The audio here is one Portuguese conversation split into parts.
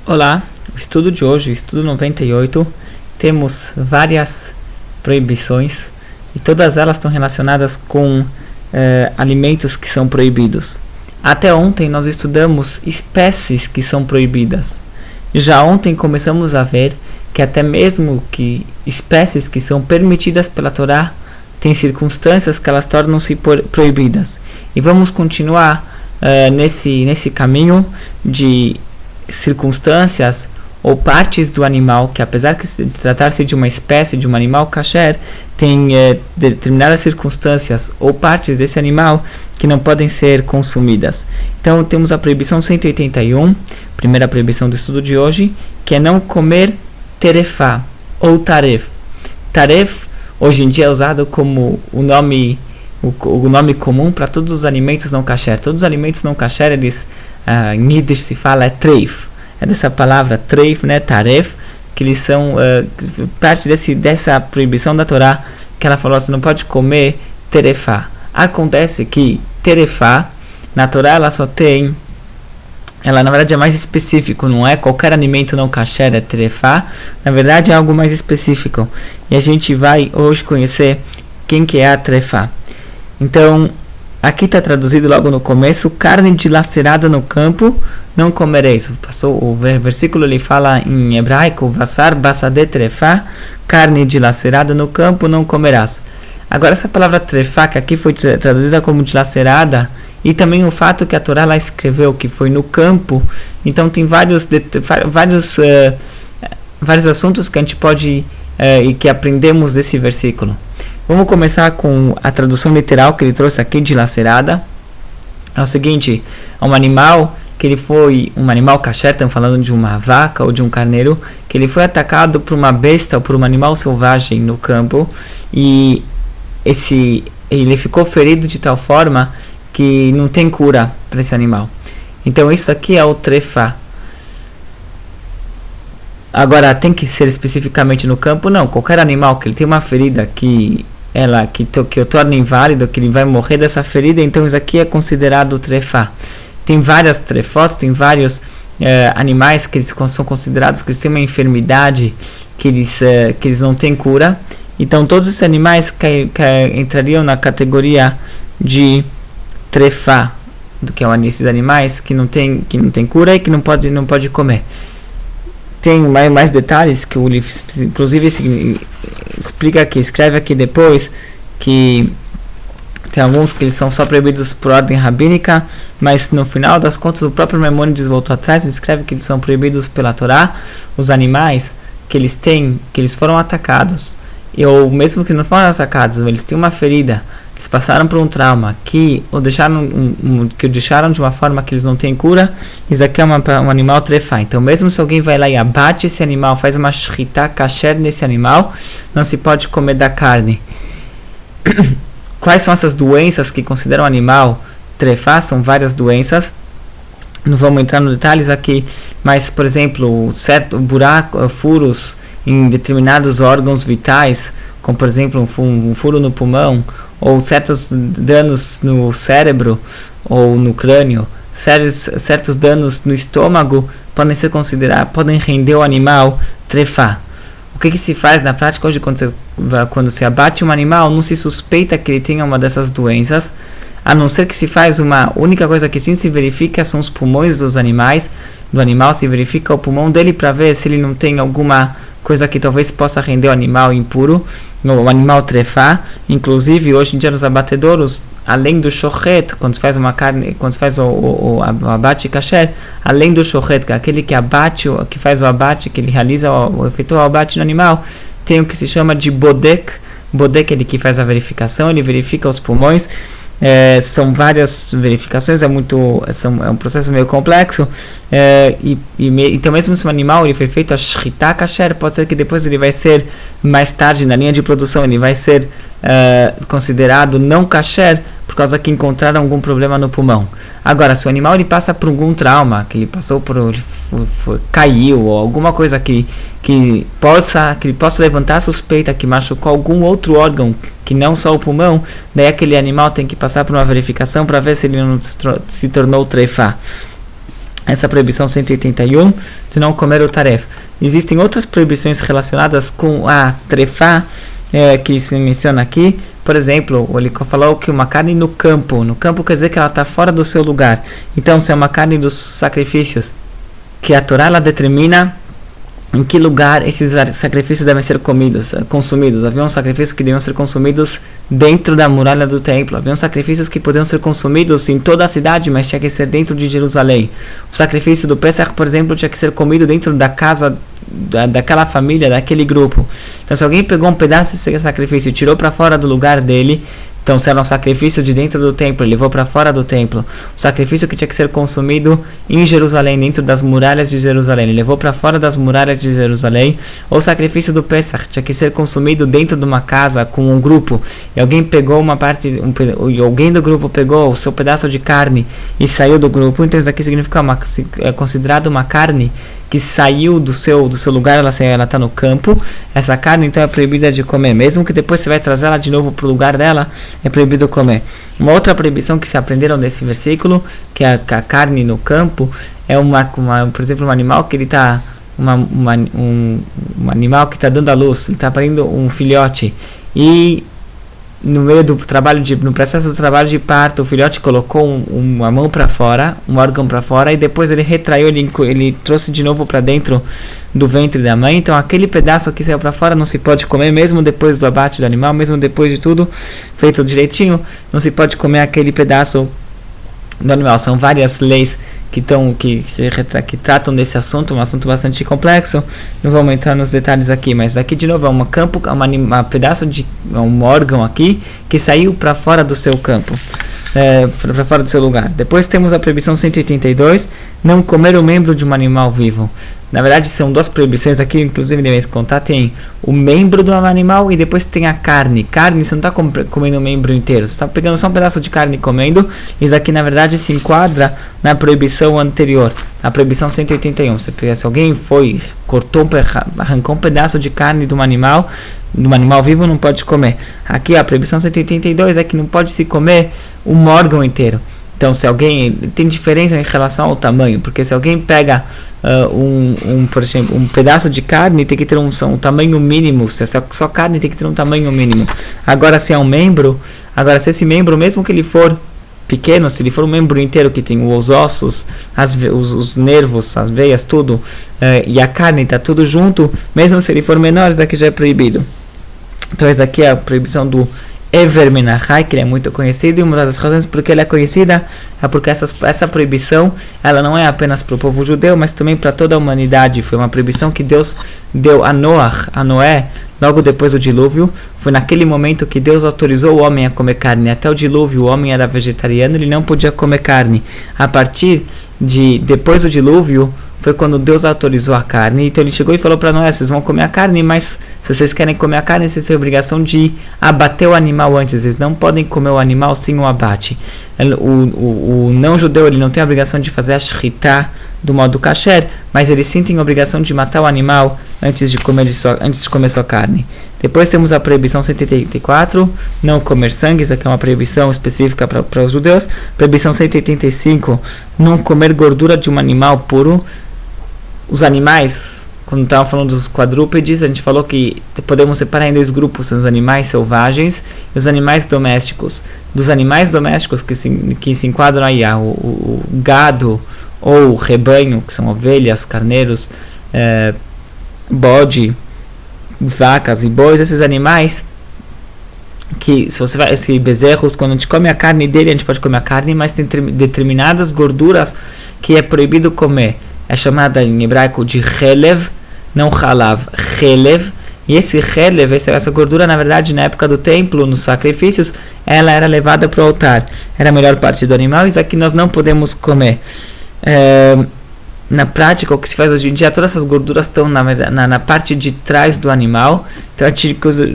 Olá, o estudo de hoje, o estudo 98, temos várias proibições e todas elas estão relacionadas com alimentos que são proibidos. Até ontem nós estudamos espécies que são proibidas. Já ontem começamos a ver que até mesmo que espécies que são permitidas pela Torá têm circunstâncias que elas tornam-se proibidas. E vamos continuar nesse caminho de circunstâncias ou partes do animal que, apesar de tratar-se de uma espécie de um animal kasher, tem determinadas circunstâncias ou partes desse animal que não podem ser consumidas. Então temos a proibição 181, primeira proibição do estudo de hoje, que é não comer terefá ou taref. Taref hoje em dia é usado como o nome comum para todos os alimentos não kasher. Todos os alimentos não kasher, eles em Yiddish se fala treif. É dessa palavra treif, né, taref, que eles são parte dessa proibição da Torá, que ela falou assim, não pode comer terefá. Acontece que terefá, na Torá, ela na verdade é mais específico, não é qualquer alimento não kasher é terefá, na verdade é algo mais específico. E a gente vai hoje conhecer quem que é a terefá. Então, aqui está traduzido logo no começo, carne dilacerada no campo, não comereis. O versículo ele fala em hebraico, Vassar basade trefá, carne dilacerada no campo, não comerás. Agora essa palavra trefá, que aqui foi traduzida como dilacerada, e também o fato que a Torá lá escreveu que foi no campo, então tem vários assuntos que a gente pode e que aprendemos desse versículo. Vamos começar com a tradução literal que ele trouxe aqui, dilacerada. É o seguinte, é um animal que ele foi um animal kasher, estamos falando de uma vaca ou de um carneiro, que ele foi atacado por uma besta ou por um animal selvagem no campo, e ele ficou ferido de tal forma que não tem cura para esse animal. Então isso aqui é o trefá. Agora, tem que ser especificamente no campo? Não, qualquer animal que ele tem uma ferida que o torna inválido, que ele vai morrer dessa ferida, então isso aqui é considerado trefá. Tem várias trefotas, tem vários animais que eles são considerados que eles têm uma enfermidade que eles não têm cura. Então todos esses animais entrariam na categoria de trefá, que é esses animais que não tem cura e que não pode comer. Tem mais detalhes que o livro, inclusive, explica aqui, escreve aqui depois, que tem alguns que eles são só proibidos por ordem rabínica, mas no final das contas o próprio Maimônides voltou atrás e escreve que eles são proibidos pela Torá, os animais que eles foram atacados, ou mesmo que não foram atacados, eles têm uma ferida, eles passaram por um trauma que o deixaram de uma forma que eles não têm cura, isso aqui é um animal trefá. Então mesmo se alguém vai lá e abate esse animal, faz uma shritá kasher nesse animal, não se pode comer da carne. Quais são essas doenças que consideram animal trefá? São várias doenças, não vamos entrar nos detalhes aqui, mas por exemplo, furos em determinados órgãos vitais, como por exemplo um furo no pulmão, ou certos danos no cérebro ou no crânio, certos danos no estômago podem render o animal trefá. O que se faz na prática hoje quando se abate um animal? Não se suspeita que ele tenha uma dessas doenças, a não ser que se faz uma única coisa que sim se verifica são os pulmões do animal, se verifica o pulmão dele para ver se ele não tem alguma coisa que talvez possa render o animal impuro, o animal trefá. Inclusive hoje em dia nos abatedouros, além do shochet, quando se faz o abate kasher, além do shochet, que é aquele que faz o abate, que ele realiza efetua o abate no animal, tem o que se chama de bodek, ele que faz a verificação, ele verifica os pulmões. São várias verificações, é um processo meio complexo, então mesmo se o animal ele foi feito a shritá kasher, pode ser que depois ele vai ser, mais tarde na linha de produção, ele vai ser considerado não kasher, por causa que encontraram algum problema no pulmão. Agora, se o animal ele passa por algum trauma, que ele passou caiu, ou alguma coisa que ele possa levantar a suspeita que machucou algum outro órgão que não só o pulmão, daí aquele animal tem que passar por uma verificação para ver se ele não se tornou trefá. essa proibição 181 de não comer o taref. Existem outras proibições relacionadas com a trefá, que se menciona aqui. Por exemplo, ele falou que uma carne no campo quer dizer que ela está fora do seu lugar. Então, se é uma carne dos sacrifícios, que a Torá ela determina em que lugar esses sacrifícios devem ser consumidos. Havia um sacrifício que deviam ser consumidos dentro da muralha do templo. Havia sacrifícios que podiam ser consumidos em toda a cidade, mas tinha que ser dentro de Jerusalém. O sacrifício do Pesach, por exemplo, tinha que ser comido dentro da casa daquela família, daquele grupo. Então, se alguém pegou um pedaço desse sacrifício e tirou para fora do lugar dele, então se era um sacrifício de dentro do templo, ele levou para fora do templo. O sacrifício que tinha que ser consumido em Jerusalém, dentro das muralhas de Jerusalém, ele levou para fora das muralhas de Jerusalém. Ou o sacrifício do Pesach tinha que ser consumido dentro de uma casa com um grupo, e alguém pegou uma parte, alguém do grupo pegou o seu pedaço de carne e saiu do grupo. Então isso aqui significa é considerado uma carne que saiu do seu lugar, ela está no campo. Essa carne então é proibida de comer, mesmo que depois você vai trazer ela de novo para o lugar dela, é proibido comer. Uma outra proibição que se aprenderam desse versículo, que a carne no campo é por exemplo, um animal que ele está um animal que está dando à luz, ele está parindo um filhote, e no meio do trabalho no processo do trabalho de parto, o filhote colocou uma mão para fora, um órgão para fora, e depois ele retraiu, ele trouxe de novo para dentro do ventre da mãe. Então aquele pedaço que saiu para fora não se pode comer, mesmo depois do abate do animal, mesmo depois de tudo feito direitinho, não se pode comer aquele pedaço do animal. São várias leis que tratam desse assunto, um assunto bastante complexo. Não vamos entrar nos detalhes aqui, mas aqui de novo é um pedaço de um órgão aqui que saiu para fora do seu campo, para fora do seu lugar. Depois temos a proibição 182, não comer o membro de um animal vivo. Na verdade são duas proibições aqui, inclusive devem contar, tem o membro do animal e depois tem a carne. Carne, você não está comendo o membro inteiro, você está pegando só um pedaço de carne e comendo. Isso aqui na verdade se enquadra na proibição anterior, a proibição 181. Se alguém arrancou um pedaço de carne de um animal vivo, não pode comer. Aqui a proibição 182 é que não pode se comer um órgão inteiro. Então, se alguém tem diferença em relação ao tamanho, porque se alguém pega por exemplo, um pedaço de carne, tem que ter um tamanho mínimo. Se é só carne, tem que ter um tamanho mínimo. Agora, se é um membro, se esse membro, mesmo que ele for pequeno, se ele for um membro inteiro que tem os ossos, os nervos, as veias, tudo, e a carne está tudo junto, mesmo se ele for menor, isso aqui já é proibido. Então, essa aqui é a proibição do Ever Menachai, que ele é muito conhecido, e uma das razões porque ele é conhecida é porque essa proibição ela não é apenas para o povo judeu, mas também para toda a humanidade. Foi uma proibição que Deus deu a Noé, logo depois do dilúvio. Foi naquele momento que Deus autorizou o homem a comer carne. Até o dilúvio o homem era vegetariano, ele não podia comer carne. A partir de depois do dilúvio foi quando Deus autorizou a carne. Então ele chegou e falou para Noé: vocês vão comer a carne, mas se vocês querem comer a carne, vocês têm a obrigação de abater o animal antes. Vocês não podem comer o animal sem o abate. O não judeu ele não tem a obrigação de fazer a shritá do modo kasher, mas ele sim tem a obrigação de matar o animal antes de comer sua carne. Depois temos a proibição 184, não comer sangue. Isso aqui é uma proibição específica para os judeus. Proibição 185, não comer gordura de um animal puro. Os animais, quando estávamos falando dos quadrúpedes, a gente falou que podemos separar em dois grupos: são os animais selvagens e os animais domésticos. Dos animais domésticos que se enquadram aí o gado ou o rebanho, que são ovelhas, carneiros, bode, vacas e bois. Esses animais que, esses bezerros, quando a gente come a carne dele, a gente pode comer a carne, mas tem determinadas gorduras que é proibido comer. É chamada em hebraico de chelev, não halav, chelev. E esse chelev, essa gordura, na verdade, na época do templo, nos sacrifícios, ela era levada para o altar. Era a melhor parte do animal. Isso aqui nós não podemos comer. Na prática, o que se faz hoje em dia, todas essas gorduras estão na parte de trás do animal. Então,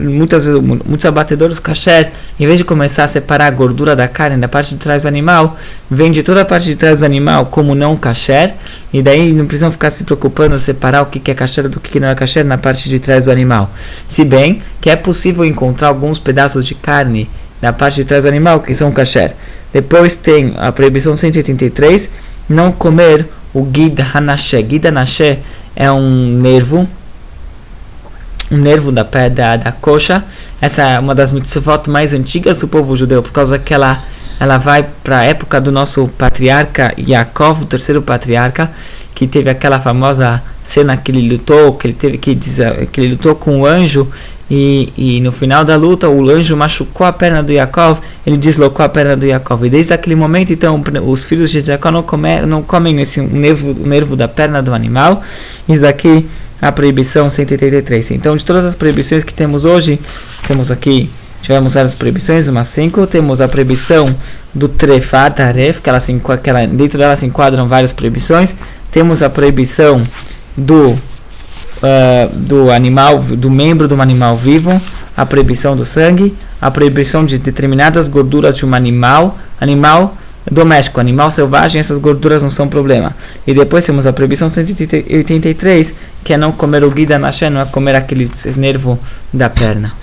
muitas vezes, muitos abatedores kasher, em vez de começar a separar a gordura da carne da parte de trás do animal, vende toda a parte de trás do animal como não kasher, e daí não precisam ficar se preocupando em separar o que é kasher do que não é kasher na parte de trás do animal. Se bem que é possível encontrar alguns pedaços de carne na parte de trás do animal que são kasher. Depois tem a proibição 183, não comer o Gid Hanashé. Gid Hanashé é um nervo da coxa. Essa é uma das mitzvot mais antigas do povo judeu, por causa que ela vai para a época do nosso patriarca Yaakov, o terceiro patriarca, que teve aquela famosa cena que ele lutou, que ele lutou com o anjo, e no final da luta o anjo machucou a perna do Yaakov, ele deslocou a perna do Yaakov, e desde aquele momento então os filhos de Jacó não comem esse nervo da perna do animal. Isso aqui a proibição 183. Então, de todas as proibições que temos hoje, tivemos várias proibições, umas 5. Temos a proibição do trefá, taref, dentro dela se enquadram várias proibições. Temos a proibição do animal, do membro de um animal vivo, a proibição do sangue, a proibição de determinadas gorduras de um animal doméstico, animal selvagem, essas gorduras não são problema. E depois temos a proibição 183, que é não comer o Gid Hanashé, não é comer aquele nervo da perna.